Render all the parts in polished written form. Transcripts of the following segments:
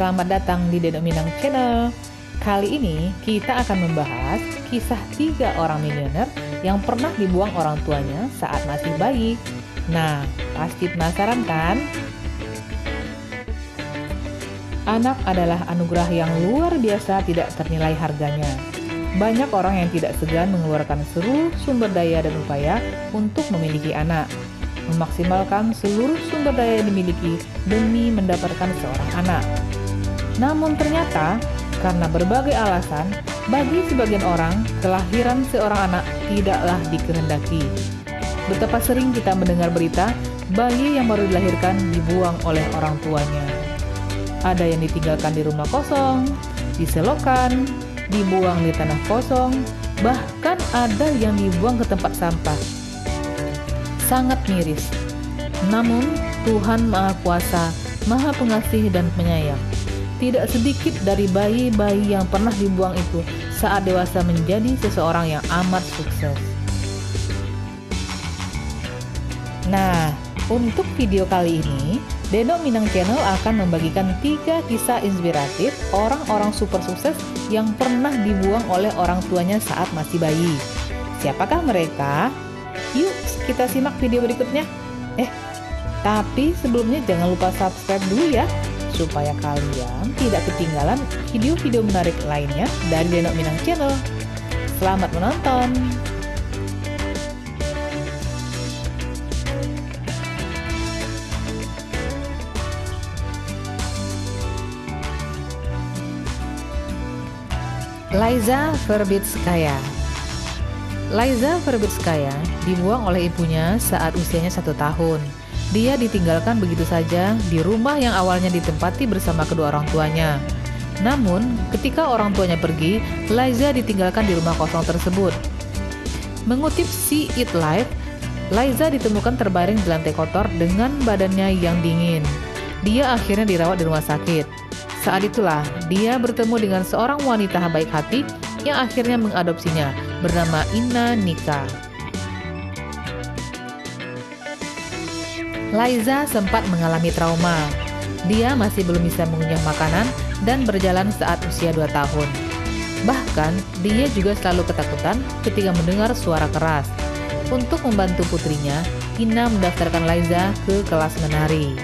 selamat datang di Deno Minang Channel. Kali ini kita akan membahas kisah 3 orang miliuner yang pernah dibuang orang tuanya saat masih bayi. Nah, pasti penasaran kan? Anak adalah anugerah yang luar biasa tidak ternilai harganya. Banyak orang yang tidak segan mengeluarkan seluruh sumber daya dan upaya untuk memiliki anak, memaksimalkan seluruh sumber daya yang dimiliki demi mendapatkan seorang anak. Namun ternyata, karena berbagai alasan, bagi sebagian orang, kelahiran seorang anak tidaklah dikehendaki. Betapa sering kita mendengar berita, bayi yang baru dilahirkan dibuang oleh orang tuanya. Ada yang ditinggalkan di rumah kosong, diselokan, dibuang di tanah kosong, bahkan ada yang dibuang ke tempat sampah. Sangat miris. Namun, Tuhan Maha Kuasa, Maha Pengasih dan Penyayang. Tidak sedikit dari bayi-bayi yang pernah dibuang itu saat dewasa menjadi seseorang yang amat sukses. Nah, untuk video kali ini, Deno Minang Channel akan membagikan 3 kisah inspiratif orang-orang super sukses yang pernah dibuang oleh orang tuanya saat masih bayi. Siapakah mereka? Yuk kita simak video berikutnya. Tapi sebelumnya jangan lupa subscribe dulu ya, supaya kalian tidak ketinggalan video-video menarik lainnya dari Deno Minang Channel. Selamat menonton! Liza Verbitskaya. Liza Verbitskaya dibuang oleh ibunya saat usianya 1 tahun. Dia ditinggalkan begitu saja di rumah yang awalnya ditempati bersama kedua orang tuanya. Namun, ketika orang tuanya pergi, Liza ditinggalkan di rumah kosong tersebut. Mengutip See It Live, Liza ditemukan terbaring di lantai kotor dengan badannya yang dingin. Dia akhirnya dirawat di rumah sakit. Saat itulah dia bertemu dengan seorang wanita baik hati yang akhirnya mengadopsinya, bernama Ina Nika. Liza sempat mengalami trauma. Dia masih belum bisa mengunyah makanan dan berjalan saat usia 2 tahun. Bahkan, dia juga selalu ketakutan ketika mendengar suara keras. Untuk membantu putrinya, Ina mendaftarkan Liza ke kelas menari.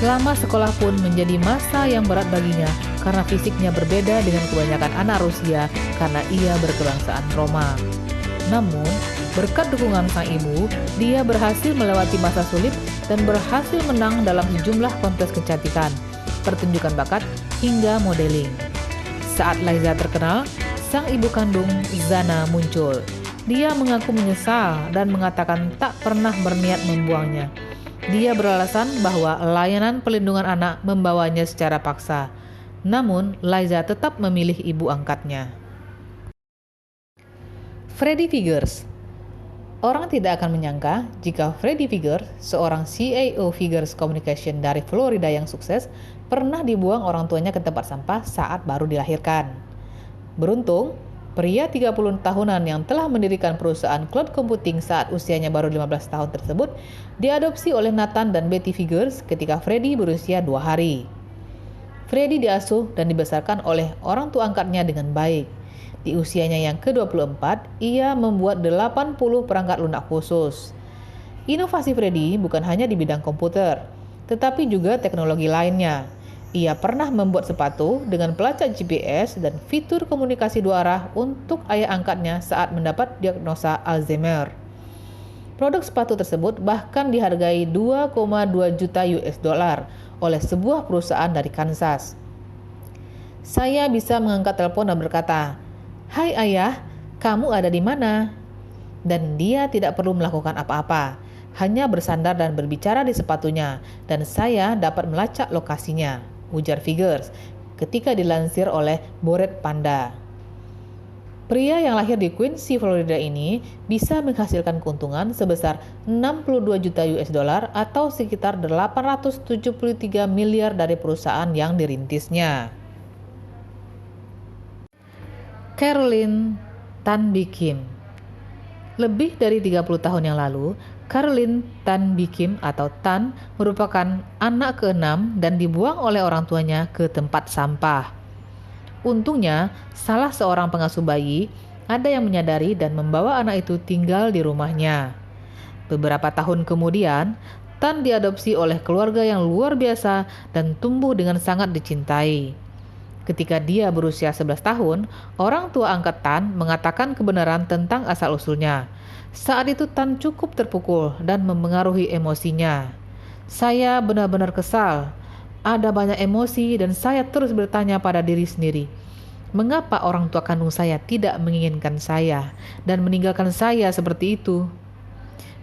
Selama sekolah pun menjadi masa yang berat baginya karena fisiknya berbeda dengan kebanyakan anak Rusia karena ia berkebangsaan Roma. Namun, berkat dukungan sang ibu, dia berhasil melewati masa sulit dan berhasil menang dalam sejumlah kontes kecantikan, pertunjukan bakat, hingga modeling. Saat Liza terkenal, sang ibu kandung, Zana, muncul. Dia mengaku menyesal dan mengatakan tak pernah berniat membuangnya. Dia beralasan bahwa layanan pelindungan anak membawanya secara paksa. Namun, Liza tetap memilih ibu angkatnya. Freddy Figures. Orang tidak akan menyangka jika Freddy Figures, seorang CEO Figures Communication dari Florida yang sukses, pernah dibuang orang tuanya ke tempat sampah saat baru dilahirkan. Beruntung, pria 30 tahunan yang telah mendirikan perusahaan cloud computing saat usianya baru 15 tahun tersebut diadopsi oleh Nathan dan Betty Figures ketika Freddy berusia 2 hari. Freddy diasuh dan dibesarkan oleh orang tua angkatnya dengan baik. Di usianya yang ke-24, ia membuat 80 perangkat lunak khusus. Inovasi Freddy bukan hanya di bidang komputer, tetapi juga teknologi lainnya. Ia pernah membuat sepatu dengan pelacak GPS dan fitur komunikasi 2 arah untuk ayah angkatnya saat mendapat diagnosa Alzheimer. Produk sepatu tersebut bahkan dihargai 2,2 juta US dollar oleh sebuah perusahaan dari Kansas. Saya bisa mengangkat telepon dan berkata, "Hai ayah, kamu ada di mana?" Dan dia tidak perlu melakukan apa-apa, hanya bersandar dan berbicara di sepatunya, dan saya dapat melacak lokasinya, ujar Figures ketika dilansir oleh Bored Panda. Pria yang lahir di Quincy, Florida ini bisa menghasilkan keuntungan sebesar 62 juta US dollar atau sekitar 873 miliar dari perusahaan yang dirintisnya. Caroline Tan Bee Kim. Lebih dari 30 tahun yang lalu, Caroline Tan Bikim atau Tan merupakan anak ke-6 dan dibuang oleh orang tuanya ke tempat sampah. Untungnya, salah seorang pengasuh bayi ada yang menyadari dan membawa anak itu tinggal di rumahnya. Beberapa tahun kemudian, Tan diadopsi oleh keluarga yang luar biasa dan tumbuh dengan sangat dicintai. Ketika dia berusia 11 tahun, orang tua angkat Tan mengatakan kebenaran tentang asal-usulnya. Saat itu Tan cukup terpukul dan memengaruhi emosinya. Saya benar-benar kesal. Ada banyak emosi dan saya terus bertanya pada diri sendiri. Mengapa orang tua kandung saya tidak menginginkan saya dan meninggalkan saya seperti itu?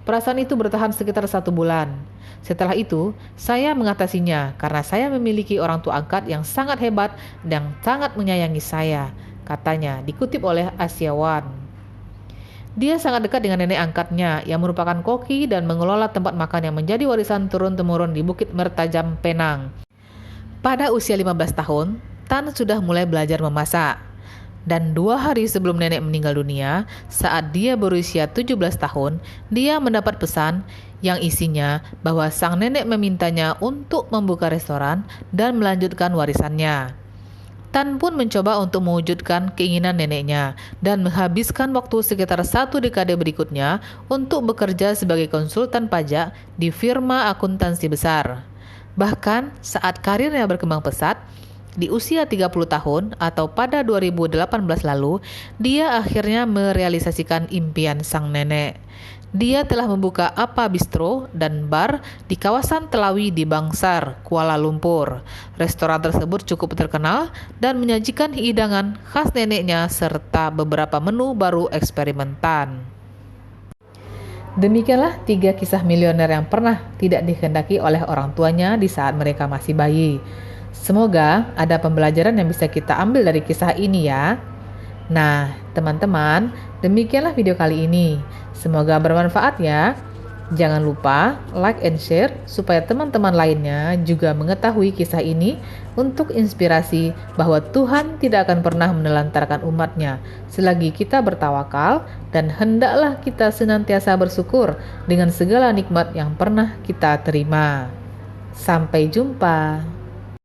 Perasaan itu bertahan sekitar 1 bulan. Setelah itu, saya mengatasinya karena saya memiliki orang tua angkat yang sangat hebat dan sangat menyayangi saya, katanya, dikutip oleh Asia One. Dia sangat dekat dengan nenek angkatnya yang merupakan koki dan mengelola tempat makan yang menjadi warisan turun-temurun di Bukit Mertajam, Penang. Pada usia 15 tahun, Tan sudah mulai belajar memasak. Dan 2 hari sebelum nenek meninggal dunia, saat dia berusia 17 tahun, dia mendapat pesan yang isinya bahwa sang nenek memintanya untuk membuka restoran dan melanjutkan warisannya. Tan pun mencoba untuk mewujudkan keinginan neneknya dan menghabiskan waktu sekitar 1 dekade berikutnya untuk bekerja sebagai konsultan pajak di firma akuntansi besar. Bahkan saat karirnya berkembang pesat, di usia 30 tahun atau pada 2018 lalu, dia akhirnya merealisasikan impian sang nenek. Dia telah membuka Apa Bistro dan bar di kawasan Telawi di Bangsar, Kuala Lumpur. Restoran tersebut cukup terkenal dan menyajikan hidangan khas neneknya serta beberapa menu baru eksperimentan. Demikianlah 3 kisah milioner yang pernah tidak dikehendaki oleh orang tuanya di saat mereka masih bayi. Semoga ada pembelajaran yang bisa kita ambil dari kisah ini ya. Nah, teman-teman, demikianlah video kali ini. Semoga bermanfaat ya. Jangan lupa like and share supaya teman-teman lainnya juga mengetahui kisah ini untuk inspirasi bahwa Tuhan tidak akan pernah menelantarkan umatnya selagi kita bertawakal, dan hendaklah kita senantiasa bersyukur dengan segala nikmat yang pernah kita terima. Sampai jumpa.